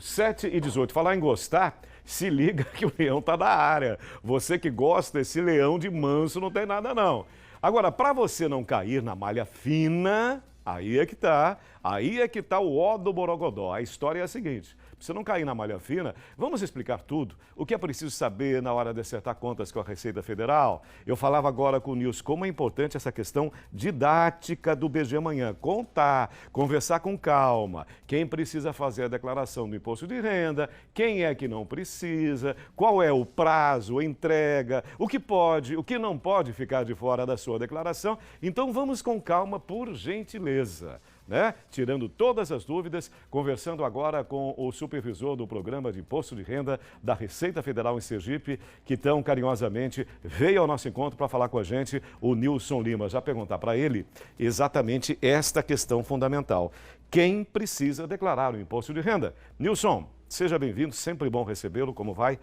7h18. Falar em gostar, se liga que o leão tá na área. Você que gosta, esse leão de manso não tem nada não. Agora, para você não cair na malha fina, aí é que tá o ó do Borogodó. A história é a seguinte: para você não cair na malha fina, vamos explicar tudo. O que é preciso saber na hora de acertar contas com a Receita Federal? Eu falava agora com o Nilson como é importante essa questão didática do BG Amanhã. Contar, conversar com calma. Quem precisa fazer a declaração do imposto de renda, quem é que não precisa, qual é o prazo, a entrega, o que pode, o que não pode ficar de fora da sua declaração. Então vamos com calma, por gentileza. Tirando todas as dúvidas, conversando agora com o supervisor do Programa de Imposto de Renda da Receita Federal em Sergipe, que tão carinhosamente veio ao nosso encontro para falar com a gente, o Nilson Lima. Já perguntar para ele exatamente esta questão fundamental: quem precisa declarar o imposto de renda? Nilson, seja bem-vindo, sempre bom recebê-lo, como vai?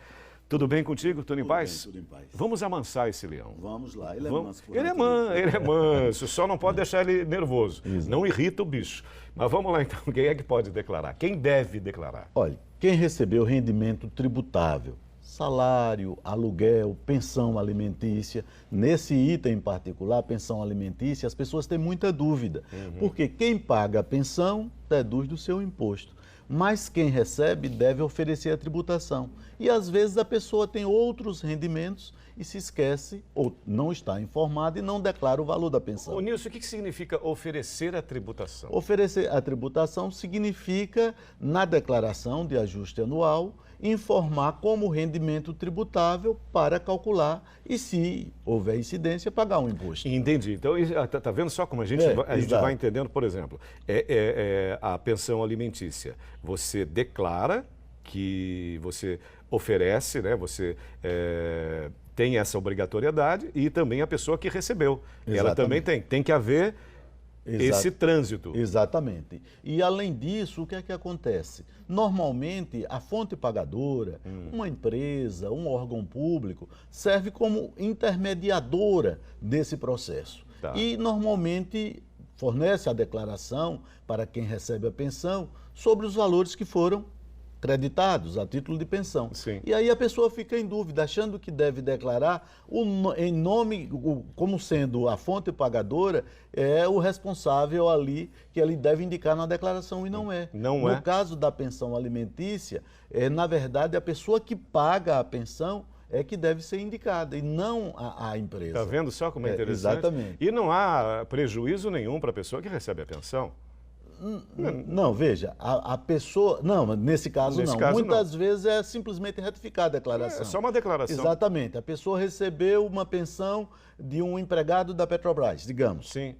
Tudo bem contigo? Tudo em paz? Tudo em paz. Vamos amansar esse leão. Vamos lá, ele é manso. Ele é manso, só não pode deixar ele nervoso. Isso. Não irrita o bicho. Mas vamos lá então, quem é que pode declarar? Quem deve declarar? Olha, quem recebeu rendimento tributável, salário, aluguel, pensão alimentícia, nesse item em particular, pensão alimentícia, as pessoas têm muita dúvida. Porque quem paga a pensão deduz do seu imposto. Mas quem recebe deve oferecer a tributação. E às vezes a pessoa tem outros rendimentos e se esquece ou não está informada e não declara o valor da pensão. Ô Nilson, o que significa oferecer a tributação? Oferecer a tributação significa, na declaração de ajuste anual, informar como rendimento tributável para calcular e, se houver incidência, pagar um imposto. Entendi. Então, tá vendo só como a gente vai entendendo, por exemplo, a pensão alimentícia. Você declara que você oferece, você tem essa obrigatoriedade, e também a pessoa que recebeu. Exatamente. Ela também tem que haver esse trânsito. Exatamente. E, além disso, o que é que acontece? Normalmente, a fonte pagadora, uma empresa, um órgão público, serve como intermediadora desse processo. Tá. E, normalmente, fornece a declaração para quem recebe a pensão sobre os valores que foram creditados a título de pensão. Sim. E aí a pessoa fica em dúvida, achando que deve declarar em nome, como sendo a fonte pagadora, é o responsável ali, que ele deve indicar na declaração, e não é. Não é. No caso da pensão alimentícia, na verdade, a pessoa que paga a pensão é que deve ser indicada, e não a empresa. Está vendo só como é interessante? Exatamente. E não há prejuízo nenhum para a pessoa que recebe a pensão? Não, veja, a pessoa... Não, nesse caso não. Muitas vezes é simplesmente retificar a declaração. É só uma declaração. Exatamente. A pessoa recebeu uma pensão de um empregado da Petrobras, digamos. Sim.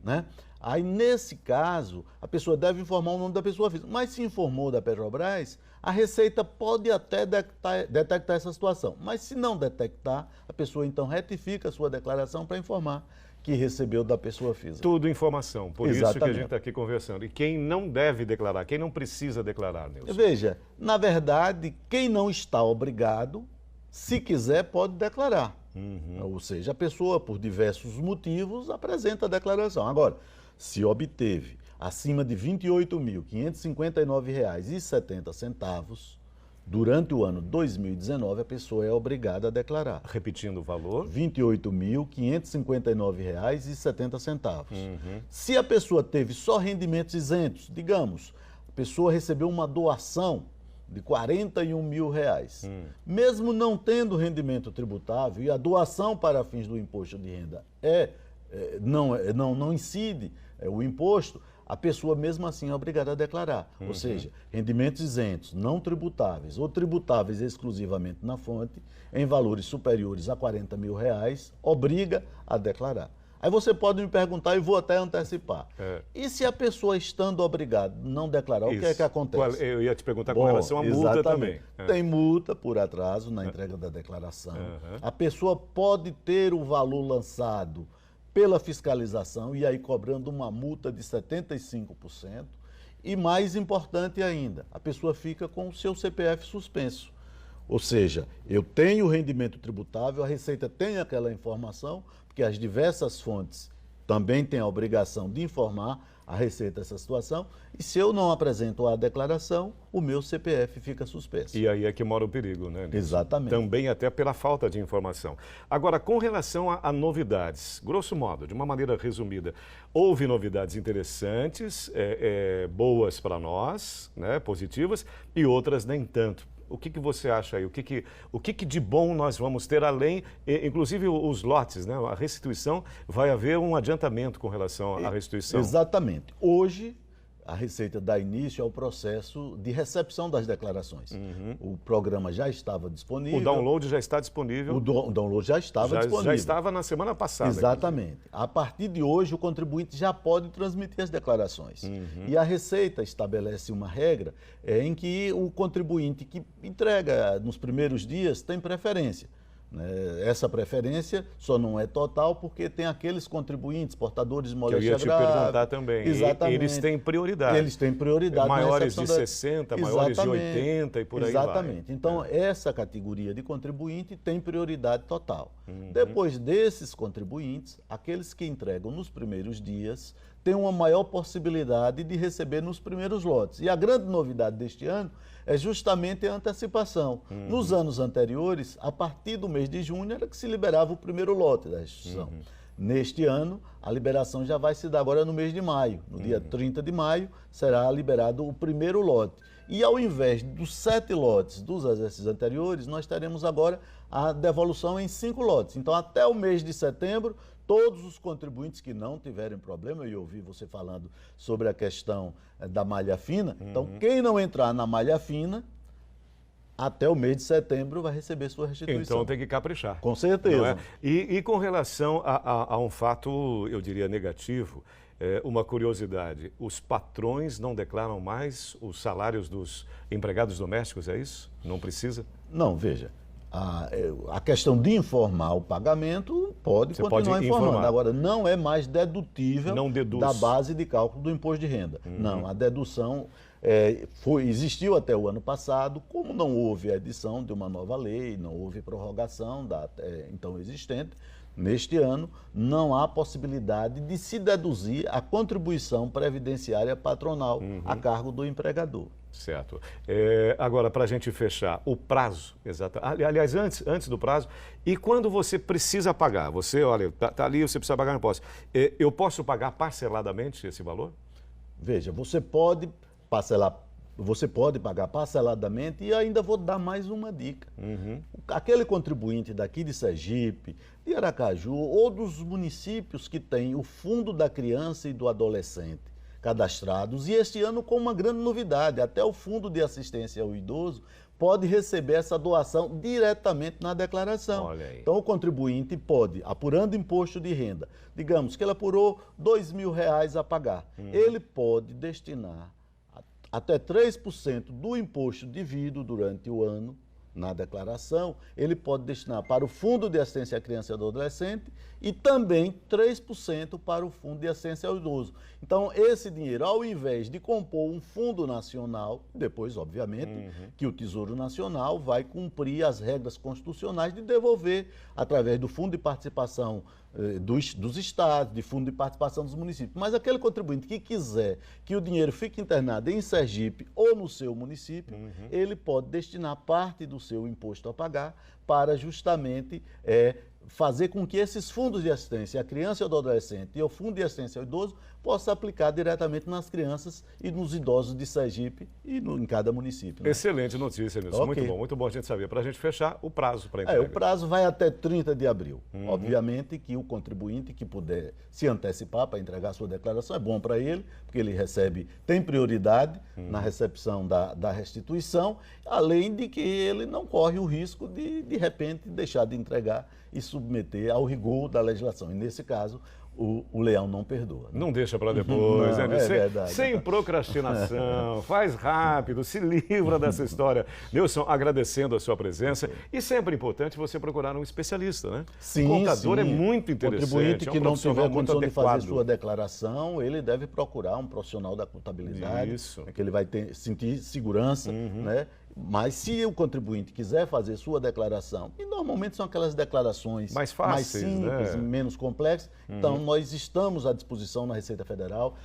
Aí, nesse caso, a pessoa deve informar o nome da pessoa física. Mas se informou da Petrobras, a Receita pode até detectar essa situação. Mas se não detectar, a pessoa então retifica a sua declaração para informar que recebeu da pessoa física. Tudo informação, por Exatamente. Isso que a gente está aqui conversando. E quem não deve declarar, quem não precisa declarar, Nilson? Veja, na verdade, quem não está obrigado, se quiser, pode declarar. Ou seja, a pessoa, por diversos motivos, apresenta a declaração. Agora, se obteve acima de R$ 28.559,70, durante o ano 2019, a pessoa é obrigada a declarar. Repetindo o valor? R$ 28.559,70. Se a pessoa teve só rendimentos isentos, digamos, a pessoa recebeu uma doação de R$ 41 mil. Mesmo não tendo rendimento tributável, e a doação para fins do imposto de renda não incide o imposto, a pessoa mesmo assim é obrigada a declarar. Ou seja, rendimentos isentos, não tributáveis ou tributáveis exclusivamente na fonte, em valores superiores a R$ 40 mil, obriga a declarar. Aí você pode me perguntar, e vou até antecipar. E se a pessoa, estando obrigada, não declarar, o que é que acontece? Eu ia te perguntar com relação à multa também. Tem multa por atraso na entrega da declaração. A pessoa pode ter o valor lançado pela fiscalização, e aí cobrando uma multa de 75%, e mais importante ainda, a pessoa fica com o seu CPF suspenso. Ou seja, eu tenho o rendimento tributável, a Receita tem aquela informação, porque as diversas fontes também têm a obrigação de informar, a Receita essa situação, e se eu não apresento a declaração, o meu CPF fica suspenso. E aí é que mora o perigo, né, Nilson? Exatamente. Também até pela falta de informação. Agora, com relação a novidades, grosso modo, de uma maneira resumida, houve novidades interessantes, boas para nós, né, positivas, e outras nem tanto. O que você acha aí? O que de bom nós vamos ter além, inclusive os lotes, né? A restituição, vai haver um adiantamento com relação à restituição? Exatamente. Hoje, a Receita dá início ao processo de recepção das declarações. O programa já estava disponível. O download já está disponível. O download já estava disponível. Já estava na semana passada. Exatamente. Inclusive. A partir de hoje, o contribuinte já pode transmitir as declarações. E a Receita estabelece uma regra em que o contribuinte que entrega nos primeiros dias tem preferência. Essa preferência só não é total porque tem aqueles contribuintes, portadores de moléstia grave. Que eu ia te perguntar também. Exatamente. Eles têm prioridade. Eles têm prioridade. Maiores de 60, maiores de 80 e por aí vai. Exatamente. Então, essa categoria de contribuinte tem prioridade total. Depois desses contribuintes, aqueles que entregam nos primeiros dias têm uma maior possibilidade de receber nos primeiros lotes. E a grande novidade deste ano é justamente a antecipação. Nos anos anteriores, a partir do mês de junho, era que se liberava o primeiro lote da restituição. Neste ano, a liberação já vai se dar agora no mês de maio. No dia 30 de maio, será liberado o primeiro lote. E ao invés dos 7 lotes dos exercícios anteriores, nós teremos agora a devolução em 5 lotes. Então, até o mês de setembro, todos os contribuintes que não tiverem problema, eu ouvi você falando sobre a questão da malha fina, então quem não entrar na malha fina, até o mês de setembro vai receber sua restituição. Então tem que caprichar. Com certeza. Não é? E com relação a um fato, eu diria, negativo, uma curiosidade, os patrões não declaram mais os salários dos empregados domésticos, é isso? Não precisa? Não, veja. A questão de informar o pagamento pode continuar informando. Agora, não é mais dedutível da base de cálculo do imposto de renda. Não, a dedução existiu até o ano passado, como não houve a edição de uma nova lei, não houve prorrogação da então existente, neste ano não há possibilidade de se deduzir a contribuição previdenciária patronal a cargo do empregador. Certo. Agora, para a gente fechar, o prazo, exato. Aliás, antes do prazo, e quando você precisa pagar? Você, olha, tá ali, você precisa pagar o imposto. Eu posso pagar parceladamente esse valor? Veja, você pode pagar parceladamente e ainda vou dar mais uma dica. Aquele contribuinte daqui de Sergipe, de Aracaju ou dos municípios que têm o Fundo da Criança e do Adolescente cadastrados, e este ano com uma grande novidade, até o Fundo de Assistência ao Idoso pode receber essa doação diretamente na declaração. Olha aí. Então o contribuinte pode, apurando imposto de renda, digamos que ele apurou R$2.000 a pagar, ele pode destinar até 3% do imposto devido durante o ano na declaração, ele pode destinar para o Fundo de Assistência à Criança e ao Adolescente e também 3% para o Fundo de Assistência ao Idoso. Então, esse dinheiro, ao invés de compor um fundo nacional, depois, obviamente, que o Tesouro Nacional vai cumprir as regras constitucionais de devolver, através do Fundo de Participação dos estados, de Fundo de Participação dos municípios. Mas aquele contribuinte que quiser que o dinheiro fique internado em Sergipe ou no seu município, ele pode destinar parte do seu imposto a pagar para justamente fazer com que esses fundos de assistência à criança e ao adolescente e o Fundo de Assistência ao Idoso possa aplicar diretamente nas crianças e nos idosos de Sergipe e em cada município. Né? Excelente notícia, Nilson. Okay. Muito bom a gente saber. Para a gente fechar, o prazo para entrega. O prazo vai até 30 de abril. Obviamente que o contribuinte que puder se antecipar para entregar a sua declaração é bom para ele, porque ele tem prioridade na recepção da restituição, além de que ele não corre o risco de repente, deixar de entregar e submeter ao rigor da legislação. E nesse caso, o leão não perdoa. Não deixa para depois, não, né? verdade. Sem procrastinação, faz rápido, se livra dessa história. Nilson, agradecendo a sua presença e sempre importante você procurar um especialista, né? Sim, o contador sim. é muito interessante. O contribuinte que não tiver condição de adequado. fazer sua declaração, ele deve procurar um profissional da contabilidade, Isso. que ele vai sentir segurança, né? Mas se o contribuinte quiser fazer sua declaração, e normalmente são aquelas declarações mais fáceis, simples, né? menos complexas, então nós estamos à disposição na Receita Federal.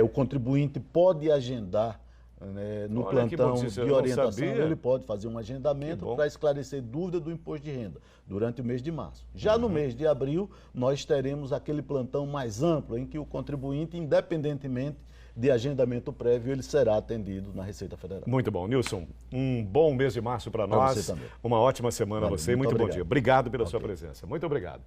O contribuinte pode agendar, né, no Olha, que bom plantão notícia, eu de não orientação, sabia. ele pode fazer um agendamento para esclarecer dúvida do imposto de renda durante o mês de março. Já no mês de abril, nós teremos aquele plantão mais amplo, em que o contribuinte, independentemente de agendamento prévio, ele será atendido na Receita Federal. Muito bom. Nilson, um bom mês de março para Pra nós. você também. Uma ótima semana a você e muito bom obrigado. dia. Obrigado pela sua presença. Muito obrigado.